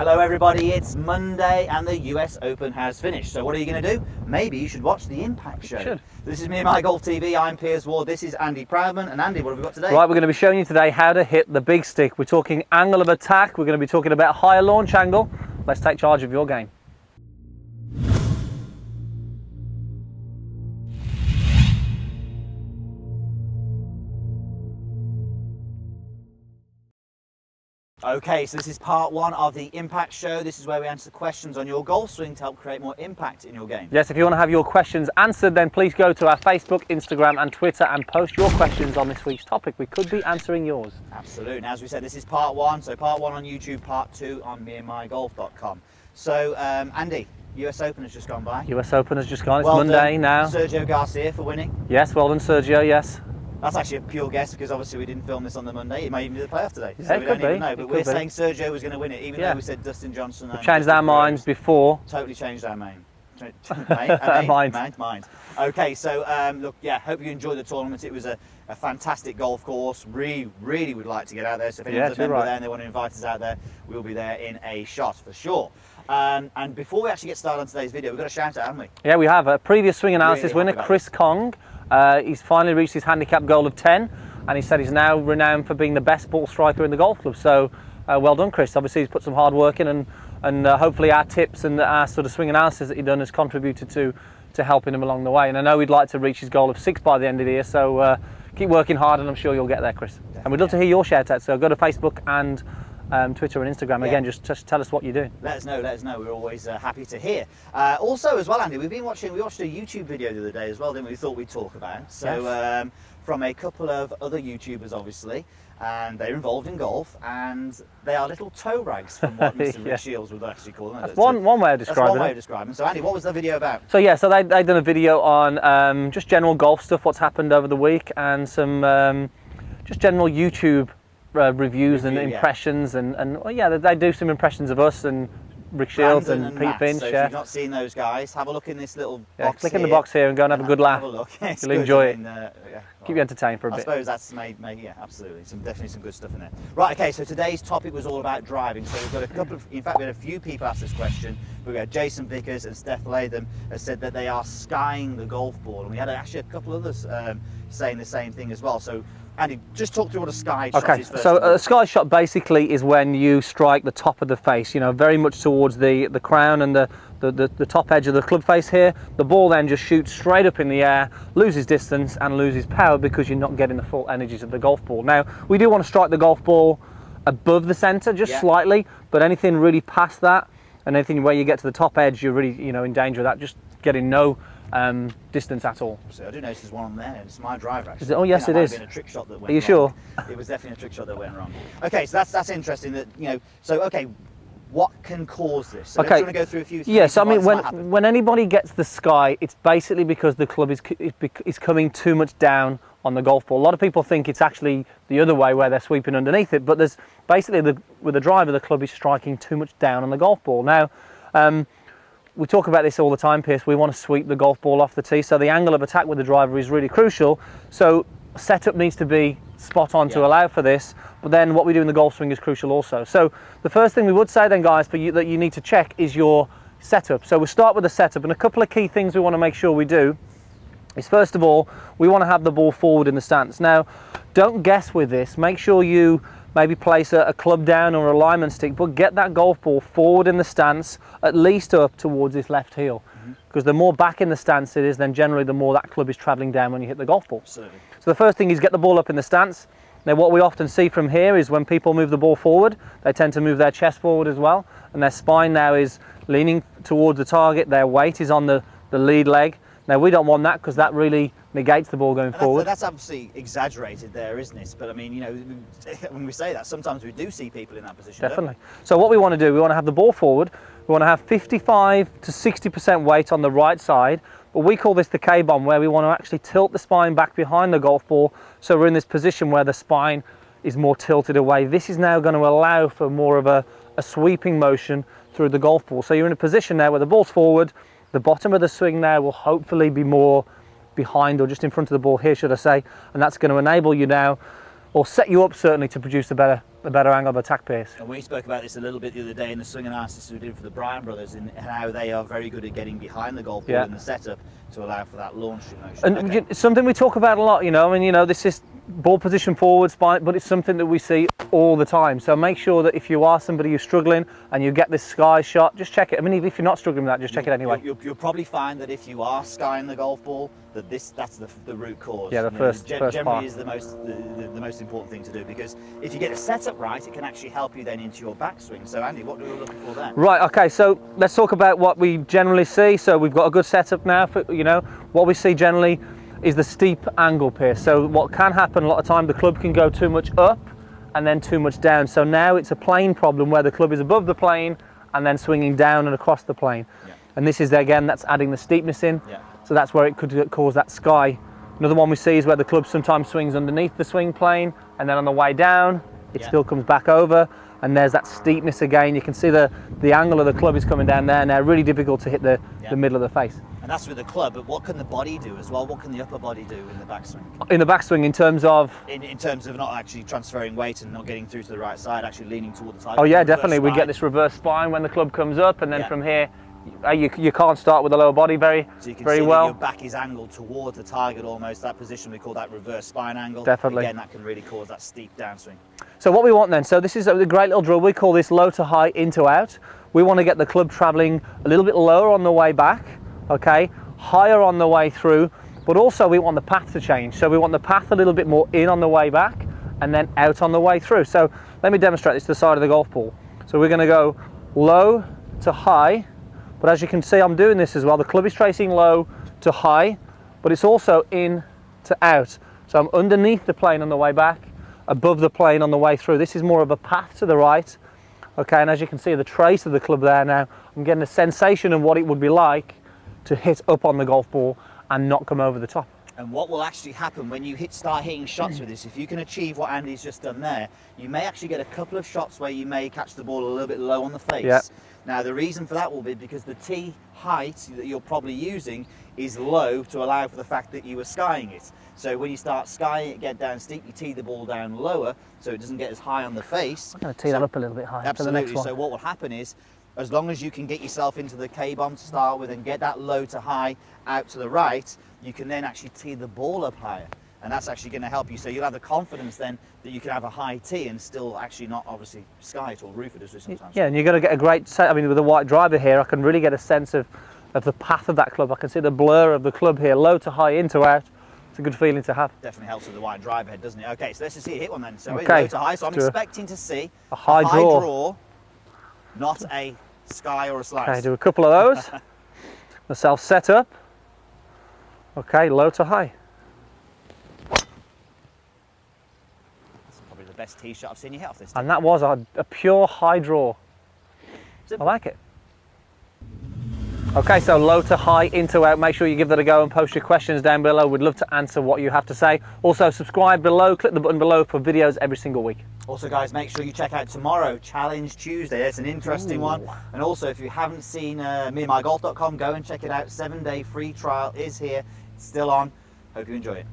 Hello everybody, it's Monday and the US Open has finished. So what are you going to do? Maybe you should watch the Impact Show. Should. This is Me and My Golf TV, I'm Piers Ward, this is Andy Proudman. And Andy, what have we got today? Right, we're going to be showing you today how to hit the big stick. We're talking angle of attack, we're going to be talking about higher launch angle. Let's take charge of your game. Okay, so this is part one of the Impact Show. This is where we answer questions on your golf swing to help create more impact in your game. Yes, if you want to have your questions answered, then please go to our Facebook, Instagram and Twitter and post your questions on this week's topic. We could be answering yours. Absolutely. And as we said, this is part one. So part one on YouTube, part two on meandmygolf.com. So, Andy, US Open has just gone by. US Open has just gone. It's well Monday done, now. Sergio Garcia for winning. Yes, well done, Sergio, yes. That's actually a pure guess because obviously we didn't film this on the Monday. It may even be the playoff today. Yeah, so it we could don't even be. know. But we're saying Sergio was going to win it, even though we said Dustin Johnson. We changed our minds before. Totally changed our mind. Mind. Okay, so look, yeah, hope you enjoyed the tournament. It was a fantastic golf course. Really would like to get out there. So if anyone's a member there and they want to invite us out there, we'll be there in a shot for sure. And before we actually get started on today's video, we've got a shout out, haven't we? Yeah, we have. A previous swing analysis winner, Chris Kong. He's finally reached his handicap goal of 10. And he said he's now renowned for being the best ball striker in the golf club. So well done, Chris. Obviously, he's put some hard work in, and hopefully our tips and our sort of swing analysis that he's done has contributed to helping him along the way. And I know he'd like to reach his goal of 6 by the end of the year. So keep working hard, and I'm sure you'll get there, Chris. Definitely. And we'd love to hear your shout out. So go to Facebook and Twitter and Instagram. Again, just tell us what you do. Let us know. We're always happy to hear. Also, as well, Andy, we watched a YouTube video the other day as well, didn't we? We thought we'd talk about. So. Yes. From a couple of other YouTubers, obviously, and they're involved in golf, and they are little toe rags, from what Mr. Rick Shields would actually call them. That's one way of describing it. That's one way of describing. So, Andy, what was the video about? So, yeah, so they've done a video on just general golf stuff, what's happened over the week, and some just general YouTube reviews and impressions, and well, yeah, they do some impressions of us and Rick Shields and Pete Finch. So if you've not seen those guys, have a look in this little box. Click in the box here and go and have a good laugh. Have a look. You'll enjoy it. Keep you entertained for a bit. I suppose that's made yeah, absolutely. Definitely some good stuff in there. Right, okay, so today's topic was all about driving. So we've got a couple of, in fact, we had a few people ask this question. We've got Jason Vickers and Steph Latham has said that they are skying the golf ball. And we had actually a couple others saying the same thing as well. So Andy, just talk through what a sky shot is first. So a sky shot basically is when you strike the top of the face, you know, very much towards the crown and the top edge of the club face here. The ball then just shoots straight up in the air, loses distance and loses power because you're not getting the full energies of the golf ball. Now, we do want to strike the golf ball above the centre, just slightly, but anything really past that and anything where you get to the top edge, you're really, you know, in danger of that, just getting no distance at all. So I do notice there's one on there. It's my driver actually. Oh yes, it is. Been a trick shot that went Are you wrong. sure? It was definitely a trick shot that went wrong. Okay, so that's interesting. That okay, what can cause this? So okay, do you want to go through a few things? Yes, I mean when anybody gets the sky, it's basically because the club is coming too much down on the golf ball. A lot of people think it's actually the other way where they're sweeping underneath it, but there's basically with the driver the club is striking too much down on the golf ball. Now. We talk about this all the time, Pierce. We want to sweep the golf ball off the tee, so the angle of attack with the driver is really crucial. So setup needs to be spot on to allow for this, but then what we do in the golf swing is crucial also. So the first thing we would say then, guys, for you that you need to check is your setup. So we'll start with the setup, and a couple of key things we want to make sure we do is, first of all, we want to have the ball forward in the stance. Now, don't guess with this. Make sure you maybe place a club down or a alignment stick, but get that golf ball forward in the stance, at least up towards this left heel. Because the more back in the stance it is, then generally the more that club is travelling down when you hit the golf ball. Absolutely. So the first thing is get the ball up in the stance. Now what we often see from here is when people move the ball forward, they tend to move their chest forward as well, and their spine now is leaning towards the target, their weight is on the lead leg. Now we don't want that because that really negates the ball going forward. That's obviously exaggerated there, isn't it? But I mean, you know, when we say that, sometimes we do see people in that position. Definitely. So what we want to do, we want to have the ball forward. We want to have 55 to 60% weight on the right side, but we call this the K-bomb, where we want to actually tilt the spine back behind the golf ball. So we're in this position where the spine is more tilted away. This is now going to allow for more of a sweeping motion through the golf ball. So you're in a position now where the ball's forward. The bottom of the swing now will hopefully be more behind or just in front of the ball here, should I say, and that's going to enable you now or set you up certainly to produce a better angle of attack piece. And we spoke about this a little bit the other day in the swing analysis we did for the Bryan brothers, and how they are very good at getting behind the golf ball in the setup to allow for that launching motion. And it's something we talk about a lot, you know. I mean, you know, this is ball position forward, spine, but it's something that we see all the time. So make sure that if you are somebody who's struggling and you get this sky shot, just check it. I mean, even if you're not struggling with that, just check it anyway. You'll probably find that if you are skying the golf ball, that that's the root cause. Yeah, the first generally part is the most important thing to do, because if you get the setup right, it can actually help you then into your backswing. So Andy, what are we looking for there? Right. Okay. So let's talk about what we generally see. So we've got a good setup now. For, you know, what we see generally is the steep angle piece. So what can happen a lot of time, the club can go too much up and then too much down. So now it's a plane problem where the club is above the plane and then swinging down and across the plane. Yeah. And this is, again, that's adding the steepness in. Yeah. So that's where it could cause that sky. Another one we see is where the club sometimes swings underneath the swing plane, and then on the way down, it still comes back over, and there's that steepness again. You can see the angle of the club is coming down there now, really difficult to hit the middle of the face. And that's with the club, but what can the body do as well? What can the upper body do in the backswing? In the backswing, in terms of? In terms of not actually transferring weight and not getting through to the right side, actually leaning toward the target. Oh yeah, definitely. We get this reverse spine when the club comes up, and then from here, you can't start with the lower body very well. So you can see that your back is angled towards the target almost. That position we call that reverse spine angle. Definitely. Again, that can really cause that steep downswing. So what we want then, so this is a great little drill. We call this low to high, into out. We want to get the club traveling a little bit lower on the way back, okay, higher on the way through, but also we want the path to change. So we want the path a little bit more in on the way back and then out on the way through. So let me demonstrate this to the side of the golf ball. So we're going to go low to high. But as you can see, I'm doing this as well. The club is tracing low to high, but it's also in to out. So I'm underneath the plane on the way back, above the plane on the way through. This is more of a path to the right. Okay, and as you can see, the trace of the club there now, I'm getting a sensation of what it would be like to hit up on the golf ball and not come over the top. And what will actually happen when you start hitting shots with this, if you can achieve what Andy's just done there, you may actually get a couple of shots where you may catch the ball a little bit low on the face. Yeah. Now the reason for that will be because the tee height that you're probably using is low to allow for the fact that you were skying it. So when you start skying it, get down steep, you tee the ball down lower so it doesn't get as high on the face. I'm going to tee that up a little bit higher. Absolutely. For the next one. So what will happen is, as long as you can get yourself into the K-bomb to start with and get that low to high out to the right, you can then actually tee the ball up higher. And that's actually going to help you. So you'll have the confidence then that you can have a high tee and still actually not obviously sky it or roof it as we sometimes. Yeah, and you're going to get a great set. I mean, with the white driver here, I can really get a sense of the path of that club. I can see the blur of the club here, low to high, in to out. It's a good feeling to have. Definitely helps with the white driver head, doesn't it? Okay, so let's just see a hit one then. So okay. Low to high. So I'm expecting to see a high draw, not a sky or a slice. Okay, do a couple of those. Myself set up. Okay, low to high. Probably the best tee shot I've seen you hit off this. And that was a pure high draw. Simple. I like it. Okay, so low to high, into out. Make sure you give that a go and post your questions down below. We'd love to answer what you have to say. Also, subscribe below, click the button below for videos every single week. Also, guys, make sure you check out tomorrow, Challenge Tuesday. It's an interesting one. And also, if you haven't seen meandmygolf.com, go and check it out. 7-day free trial is here. It's still on. Hope you enjoy it.